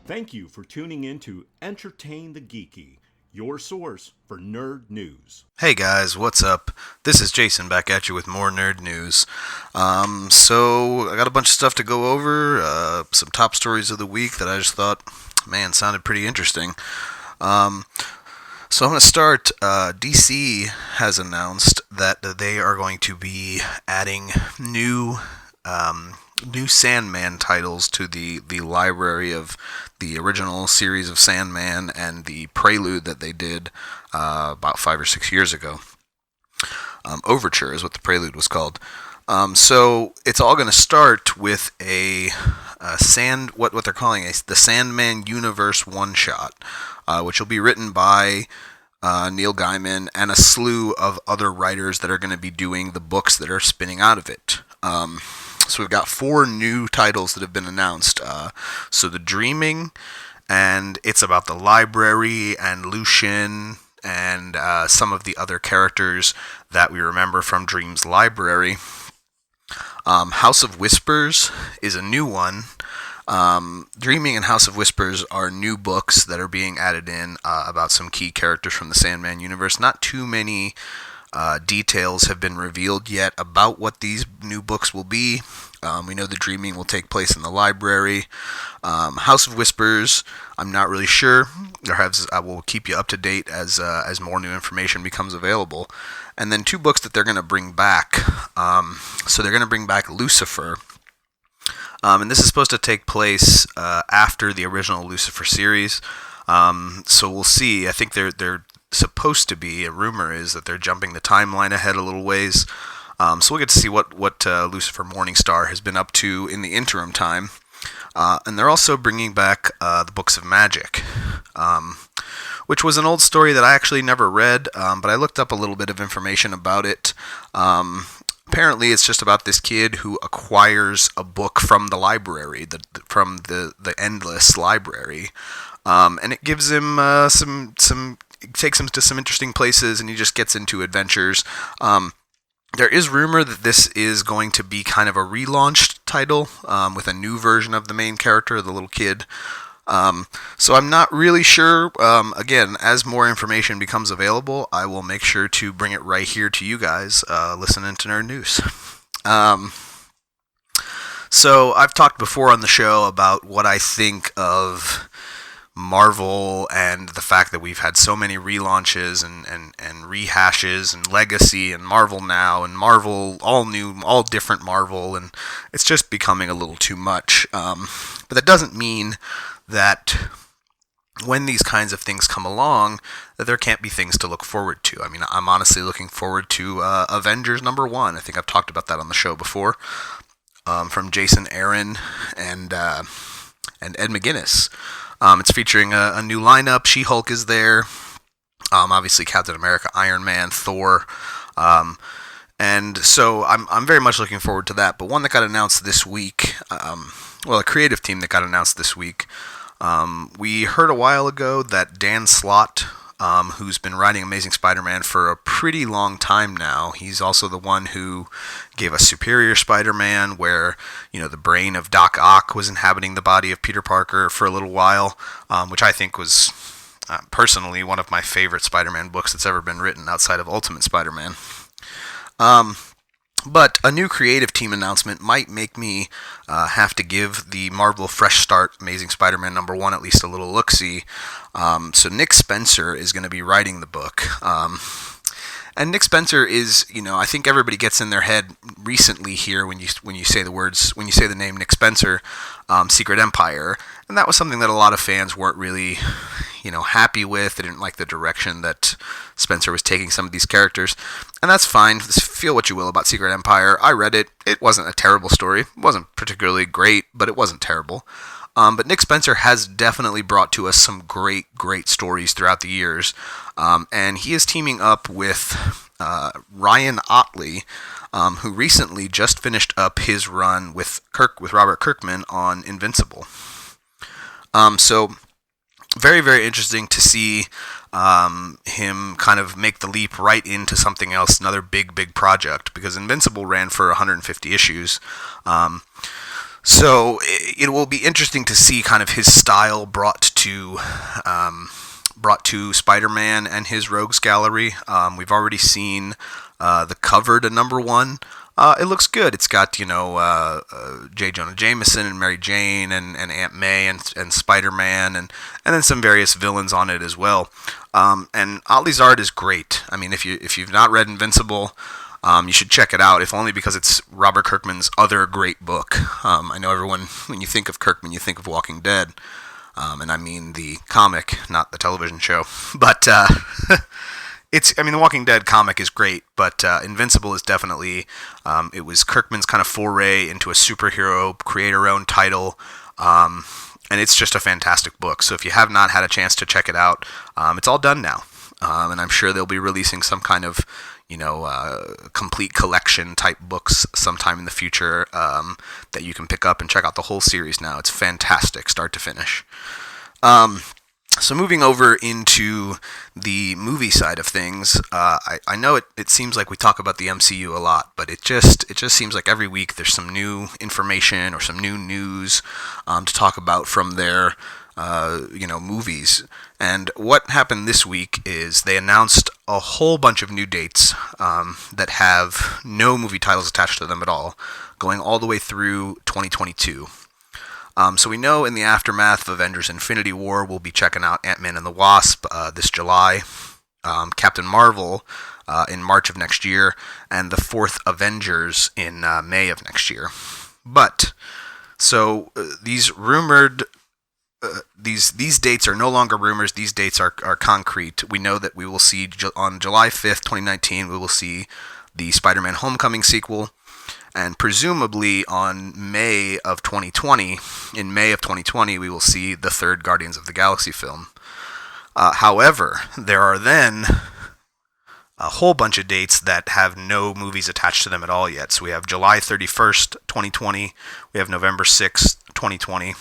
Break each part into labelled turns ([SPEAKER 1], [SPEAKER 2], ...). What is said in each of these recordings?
[SPEAKER 1] Thank you for tuning in to Entertain the Geeky, your source for nerd news.
[SPEAKER 2] Hey guys, what's up? This is Jason back at you with more nerd news. So I got a bunch of stuff to go over, some top stories of the week that I just thought, man, sounded pretty interesting. So I'm going to start. DC has announced that they are going to be adding new Sandman titles to the library of the original series of Sandman and the prelude that they did about 5 or 6 years ago. Overture is what the prelude was called. So it's all going to start with what they're calling the Sandman Universe one shot, which will be written by Neil Gaiman and a slew of other writers that are going to be doing the books that are spinning out of it. So we've got 4 new titles that have been announced. So The Dreaming, and it's about the library and Lucian and some of the other characters that we remember from Dream's library. House of Whispers is a new one. Dreaming and House of Whispers are new books that are being added in about some key characters from the Sandman universe. Not too many details have been revealed yet about what these new books will be. We know The Dreaming will take place in the library. House of Whispers, I'm not really sure. I will keep you up to date as more new information becomes available. And then 2 books that they're going to bring back. So they're going to bring back Lucifer. And this is supposed to take place after the original Lucifer series. So we'll see. I think they're supposed to be, a rumor is that they're jumping the timeline ahead a little ways. So we'll get to see what Lucifer Morningstar has been up to in the interim time. And they're also bringing back the Books of Magic, which was an old story that I actually never read, but I looked up a little bit of information about it. Apparently, it's just about this kid who acquires a book from the library, from the endless library, and it gives him it takes him to some interesting places, and he just gets into adventures. There is rumor that this is going to be kind of a relaunched title with a new version of the main character, the little kid. So I'm not really sure. Again, as more information becomes available, I will make sure to bring it right here to you guys listening to Nerd News. So I've talked before on the show about what I think of Marvel and the fact that we've had so many relaunches and rehashes and Legacy and Marvel Now and Marvel all new, all different Marvel, and it's just becoming a little too much. But that doesn't mean that when these kinds of things come along, that there can't be things to look forward to. I mean, I'm honestly looking forward to Avengers #1. I think I've talked about that on the show before, from Jason Aaron and Ed McGuinness. It's featuring a new lineup. She-Hulk is there. Obviously, Captain America, Iron Man, Thor. And so I'm very much looking forward to that. But one that got announced this week, a creative team that got announced this week, we heard a while ago that Dan Slott, who's been writing Amazing Spider-Man for a pretty long time now. He's also the one who gave us Superior Spider-Man, where, the brain of Doc Ock was inhabiting the body of Peter Parker for a little while, which I think was personally one of my favorite Spider-Man books that's ever been written outside of Ultimate Spider-Man. But a new creative team announcement might make me have to give the Marvel Fresh Start Amazing Spider-Man #1 at least a little look-see. So Nick Spencer is going to be writing the book. And Nick Spencer is, I think everybody gets in their head recently here when you say the name Nick Spencer, Secret Empire, and that was something that a lot of fans weren't really, happy with. They didn't like the direction that Spencer was taking some of these characters, and that's fine. Feel what you will about Secret Empire. I read it. It wasn't a terrible story. It wasn't particularly great, but it wasn't terrible. But Nick Spencer has definitely brought to us some great stories throughout the years. And he is teaming up with Ryan Ottley, who recently just finished up his run with Robert Kirkman on Invincible. So very, very interesting to see him kind of make the leap right into something else, another big project, because Invincible ran for 150 issues. So it will be interesting to see kind of his style brought to Spider-Man and his Rogues Gallery. We've already seen the cover to #1. It looks good. It's got, J. Jonah Jameson and Mary Jane and Aunt May and Spider-Man and then some various villains on it as well. And Ollie's art is great. I mean, if you've not read Invincible, you should check it out, if only because it's Robert Kirkman's other great book. I know everyone, when you think of Kirkman, you think of Walking Dead. And I mean the comic, not the television show. But the Walking Dead comic is great, but Invincible is definitely, it was Kirkman's kind of foray into a superhero, creator-owned title, and it's just a fantastic book. So if you have not had a chance to check it out, it's all done now. And I'm sure they'll be releasing some kind of, complete collection type books sometime in the future that you can pick up and check out the whole series now. It's fantastic, start to finish. So moving over into the movie side of things, I know it seems like we talk about the MCU a lot, but it just seems like every week there's some new information or some new news to talk about from their movies. And what happened this week is they announced a whole bunch of new dates that have no movie titles attached to them at all, going all the way through 2022. So we know in the aftermath of Avengers Infinity War, we'll be checking out Ant-Man and the Wasp this July, Captain Marvel in March of next year, and the fourth Avengers in May of next year. But, so these rumored... These dates are no longer rumors. These dates are concrete. We know that we will see on July 5th, 2019, we will see the Spider-Man Homecoming sequel, and presumably on May of 2020, we will see the third Guardians of the Galaxy film. However, there are then a whole bunch of dates that have no movies attached to them at all yet. So we have July 31st, 2020. We have November 6th, 2020.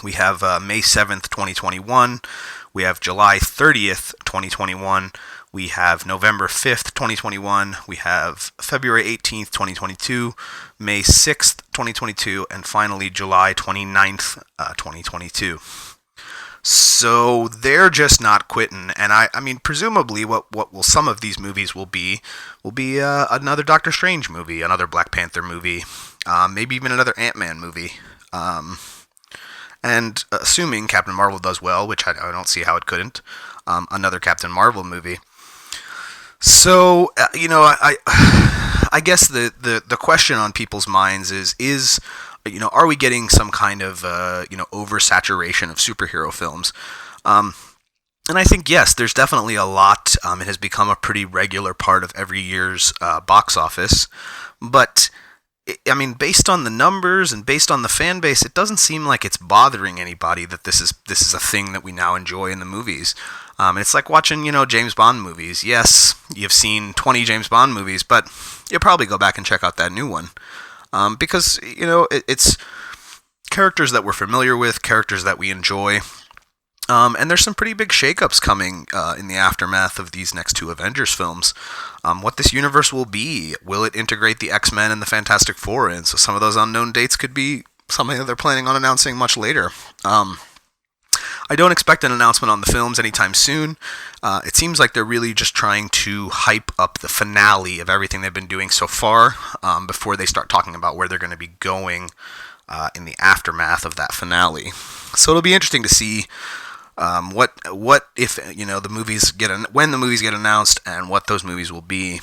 [SPEAKER 2] We have May 7th, 2021. We have July 30th, 2021. We have November 5th, 2021. We have February 18th, 2022. May 6th, 2022. And finally, July 29th, 2022. So they're just not quitting. And I mean, presumably what will some of these movies will be another Doctor Strange movie, another Black Panther movie, maybe even another Ant-Man movie. And assuming Captain Marvel does well, which I don't see how it couldn't, another Captain Marvel movie. So, I guess the question on people's minds is are we getting some kind of, oversaturation of superhero films? And I think, yes, there's definitely a lot. It has become a pretty regular part of every year's box office. But I mean, based on the numbers and based on the fan base, it doesn't seem like it's bothering anybody that this is a thing that we now enjoy in the movies. It's like watching, James Bond movies. Yes, you've seen 20 James Bond movies, but you'll probably go back and check out that new one. Because, it's characters that we're familiar with, characters that we enjoy. And there's some pretty big shakeups coming in the aftermath of these next two Avengers films. What this universe will be. Will it integrate the X-Men and the Fantastic Four in? So some of those unknown dates could be something that they're planning on announcing much later. I don't expect an announcement on the films anytime soon. It seems like they're really just trying to hype up the finale of everything they've been doing so far before they start talking about where they're going to be going in the aftermath of that finale. So it'll be interesting to see what if the movies when the movies get announced and what those movies will be.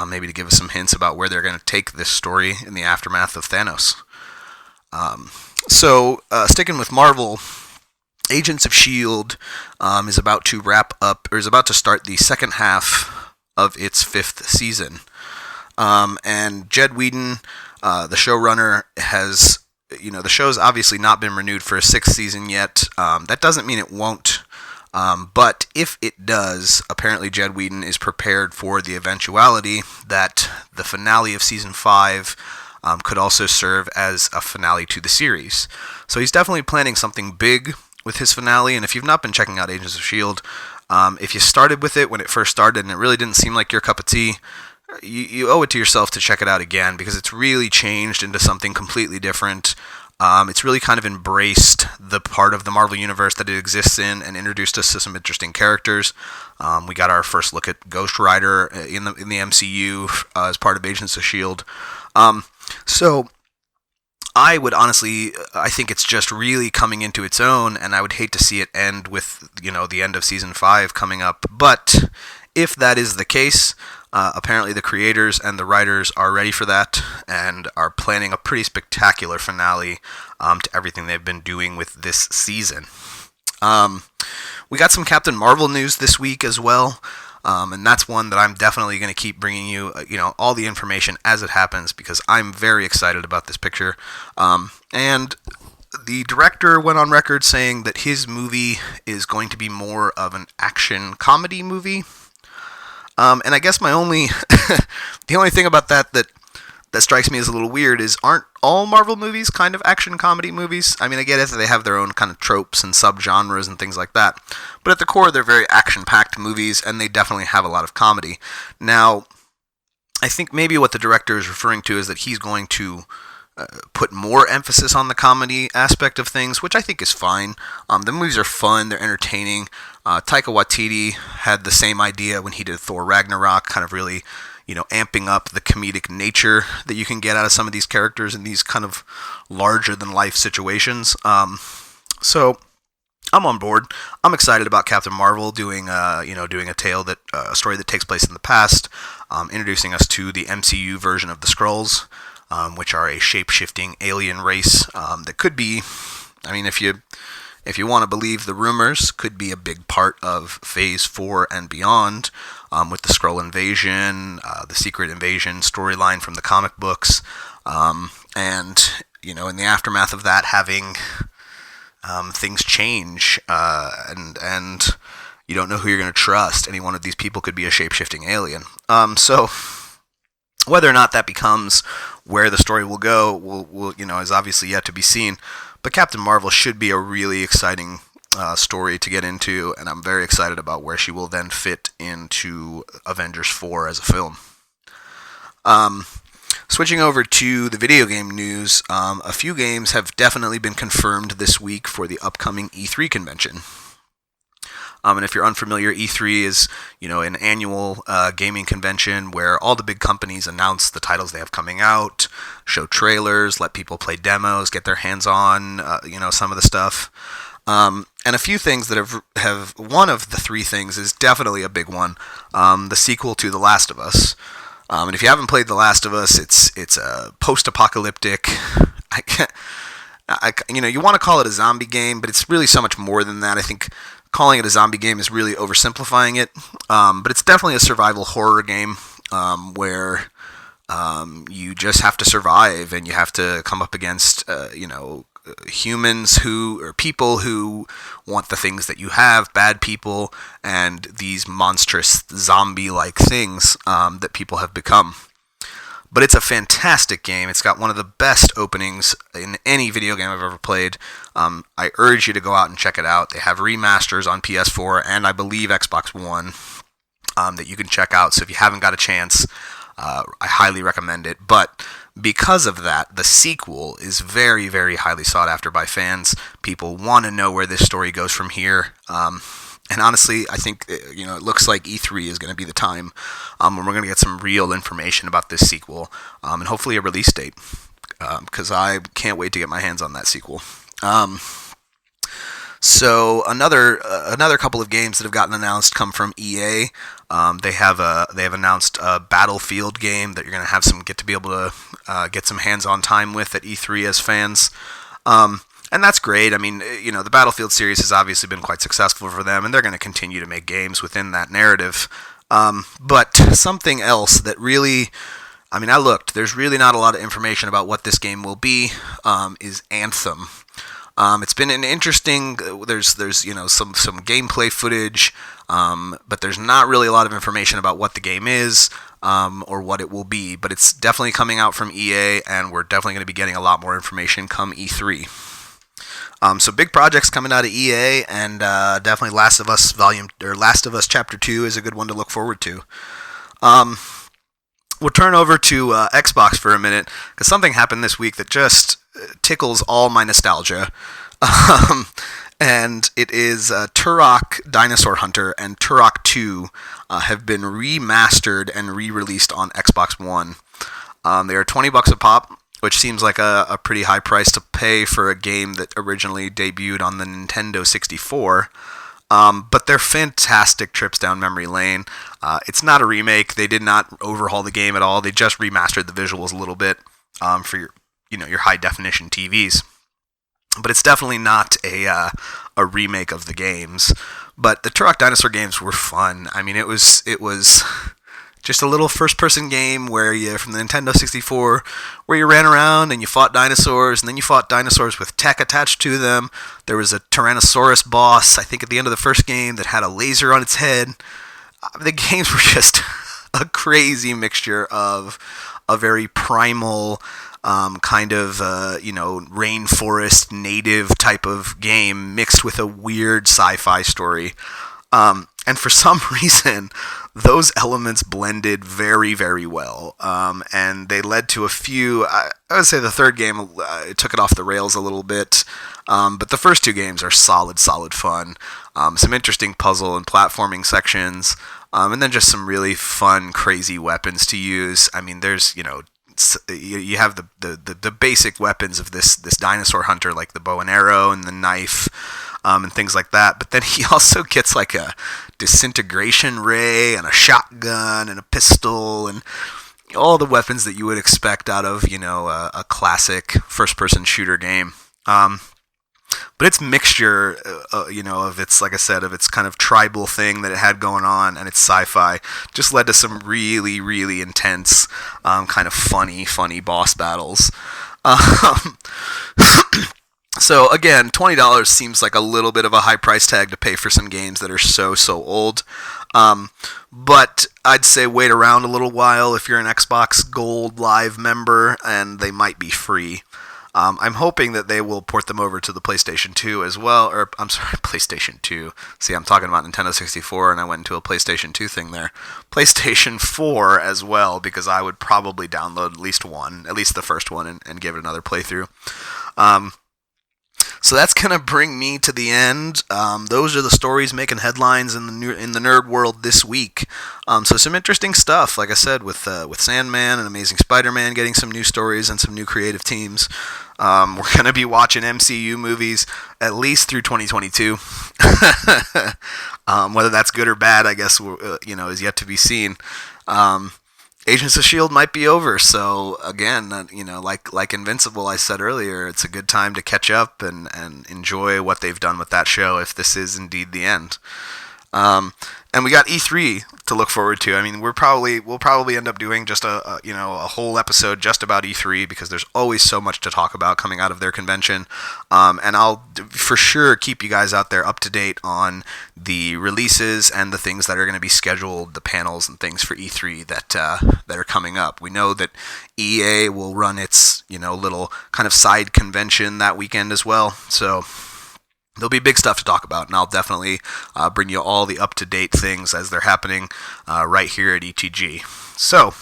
[SPEAKER 2] Maybe to give us some hints about where they're going to take this story in the aftermath of Thanos. So sticking with Marvel, Agents of S.H.I.E.L.D. is about to wrap up, or is about to start the second half of its fifth season. And Jed Whedon, the showrunner, has, the show's obviously not been renewed for a sixth season yet. That doesn't mean it won't. But if it does, apparently Jed Whedon is prepared for the eventuality that the finale of season 5 could also serve as a finale to the series. So he's definitely planning something big with his finale, and if you've not been checking out Agents of S.H.I.E.L.D., if you started with it when it first started and it really didn't seem like your cup of tea, you owe it to yourself to check it out again, because it's really changed into something completely different. It's really kind of embraced the part of the Marvel Universe that it exists in and introduced us to some interesting characters. We got our first look at Ghost Rider in the MCU as part of Agents of S.H.I.E.L.D. So I would honestly, I think it's just really coming into its own, and I would hate to see it end with, the end of Season 5 coming up. But if that is the case, apparently the creators and the writers are ready for that and are planning a pretty spectacular finale to everything they've been doing with this season. We got some Captain Marvel news this week as well, and that's one that I'm definitely going to keep bringing you, all the information as it happens, because I'm very excited about this picture. And the director went on record saying that his movie is going to be more of an action comedy movie. And I guess my only, the only thing about that strikes me as a little weird is, aren't all Marvel movies kind of action comedy movies? I mean, I get it that they have their own kind of tropes and subgenres and things like that, but at the core they're very action-packed movies, and they definitely have a lot of comedy. Now, I think maybe what the director is referring to is that he's going to put more emphasis on the comedy aspect of things, which I think is fine. The movies are fun, they're entertaining. Taika Waititi had the same idea when he did Thor Ragnarok, kind of really, amping up the comedic nature that you can get out of some of these characters in these kind of larger-than-life situations. So I'm on board. I'm excited about Captain Marvel doing a story that takes place in the past, introducing us to the MCU version of the Skrulls, which are a shape-shifting alien race that could be, if you want to believe the rumors, could be a big part of Phase 4 and beyond, with the Skrull invasion, the Secret Invasion storyline from the comic books, and, in the aftermath of that, having things change, and you don't know who you're going to trust. Any one of these people could be a shape-shifting alien. So whether or not that becomes where the story will go, will is obviously yet to be seen. But Captain Marvel should be a really exciting story to get into, and I'm very excited about where she will then fit into Avengers 4 as a film. Switching over to the video game news, a few games have definitely been confirmed this week for the upcoming E3 convention. And if you're unfamiliar, E3 is, an annual gaming convention where all the big companies announce the titles they have coming out, show trailers, let people play demos, get their hands on, some of the stuff. And a few things that have one of the three things is definitely a big one, the sequel to The Last of Us. And if you haven't played The Last of Us, it's a post-apocalyptic. You want to call it a zombie game, but it's really so much more than that. I think calling it a zombie game is really oversimplifying it. But it's definitely a survival horror game where you just have to survive, and you have to come up against humans or people who want the things that you have, bad people, and these monstrous zombie-like things that people have become. But it's a fantastic game. It's got one of the best openings in any video game I've ever played. I urge you to go out and check it out. They have remasters on PS4 and I believe Xbox One that you can check out. So if you haven't got a chance, I highly recommend it. But because of that, the sequel is very, very highly sought after by fans. People want to know where this story goes from here. And honestly, I think, it looks like E3 is going to be the time when we're going to get some real information about this sequel, and hopefully a release date, because I can't wait to get my hands on that sequel. So another couple of games that have gotten announced come from EA. They have announced a Battlefield game that you're going to get to be able to get some hands-on time with at E3 as fans. And that's great. I mean, the Battlefield series has obviously been quite successful for them, and they're going to continue to make games within that narrative. But something else that really, I looked. There's really not a lot of information about what this game will be. Is Anthem. It's been an interesting. There's some gameplay footage, but there's not really a lot of information about what the game is. Or what it will be. But it's definitely coming out from EA, and we're definitely going to be getting a lot more information come E3. So big projects coming out of EA, and definitely Last of Us Chapter 2 is a good one to look forward to. We'll turn over to Xbox for a minute, because something happened this week that just tickles all my nostalgia. And it is Turok Dinosaur Hunter and Turok 2 have been remastered and re-released on Xbox One. They are $20 a pop, which seems like a pretty high price to pay for a game that originally debuted on the Nintendo 64. But they're fantastic trips down memory lane. It's not a remake. They did not overhaul the game at all. They just remastered the visuals a little bit for your high definition TVs. But it's definitely not a remake of the games. But the Turok Dinosaur games were fun. I mean, it was just a little first-person game where from the Nintendo 64, where you ran around and you fought dinosaurs, and then you fought dinosaurs with tech attached to them. There was a Tyrannosaurus boss, I think, at the end of the first game that had a laser on its head. The games were just a crazy mixture of a very primal kind of rainforest native type of game mixed with a weird sci-fi story. And for some reason, those elements blended very, very well. And they led to a few, I would say the third game took it off the rails a little bit. But the first two games are solid fun. Some interesting puzzle and platforming sections. And then just some really fun, crazy weapons to use. I mean, there's, you have the basic weapons of this dinosaur hunter, like the bow and arrow and the knife, and things like that. But then he also gets like a disintegration ray and a shotgun and a pistol and all the weapons that you would expect out of a classic first-person shooter game. But its mixture, of its, like I said, of its kind of tribal thing that it had going on and its sci-fi just led to some really, really intense, kind of funny boss battles. So again, $20 seems like a little bit of a high price tag to pay for some games that are so old. But I'd say wait around a little while if you're an Xbox Gold Live member, and they might be free. I'm hoping that they will port them over to the PlayStation 2 as well, or I'm sorry, PlayStation 2. See, I'm talking about Nintendo 64, and I went into a PlayStation 2 thing there. PlayStation 4 as well, because I would probably download at least the first one, and give it another playthrough. So that's going to bring me to the end. Those are the stories making headlines in the nerd world this week. So some interesting stuff, like I said, with Sandman and Amazing Spiderman getting some new stories and some new creative teams. We're going to be watching MCU movies at least through 2022. Whether that's good or bad, I guess, is yet to be seen. Agents of S.H.I.E.L.D. might be over, so again, like Invincible, I said earlier, it's a good time to catch up and enjoy what they've done with that show if this is indeed the end. And we got E3 to look forward to. I mean, we'll probably end up doing just a whole episode just about E3 because there's always so much to talk about coming out of their convention. And I'll for sure keep you guys out there up to date on the releases and the things that are going to be scheduled, the panels and things for E3 that are coming up. We know that EA will run its little kind of side convention that weekend as well. So there'll be big stuff to talk about, and I'll definitely bring you all the up-to-date things as they're happening right here at ETG. So,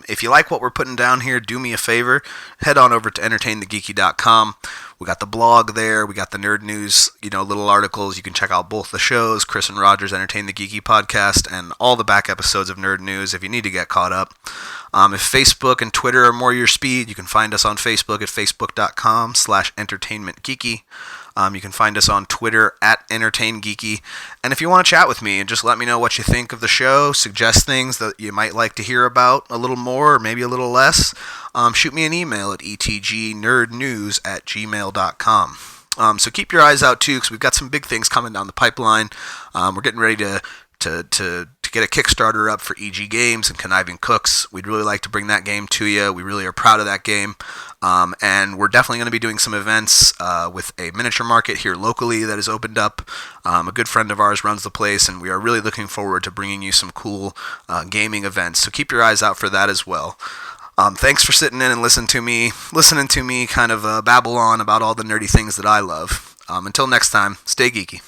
[SPEAKER 2] if you like what we're putting down here, do me a favor. Head on over to entertainthegeeky.com. We got the blog there. We got the Nerd News, little articles. You can check out both the shows, Chris and Roger's Entertain the Geeky podcast, and all the back episodes of Nerd News if you need to get caught up. If Facebook and Twitter are more your speed, you can find us on Facebook at facebook.com/entertainmentgeeky. You can find us on Twitter at EntertainGeeky. And if you want to chat with me and just let me know what you think of the show, suggest things that you might like to hear about a little more or maybe a little less, shoot me an email at etgnerdnews@gmail.com. So keep your eyes out too, because we've got some big things coming down the pipeline. We're getting ready to get a Kickstarter up for EG Games and Conniving Cooks. We'd really like to bring that game to you. We really are proud of that game. And we're definitely going to be doing some events with a miniature market here locally that has opened up. A good friend of ours runs the place, and we are really looking forward to bringing you some cool gaming events. So keep your eyes out for that as well. Thanks for sitting in and listening to me kind of babble on about all the nerdy things that I love. Until next time, stay geeky.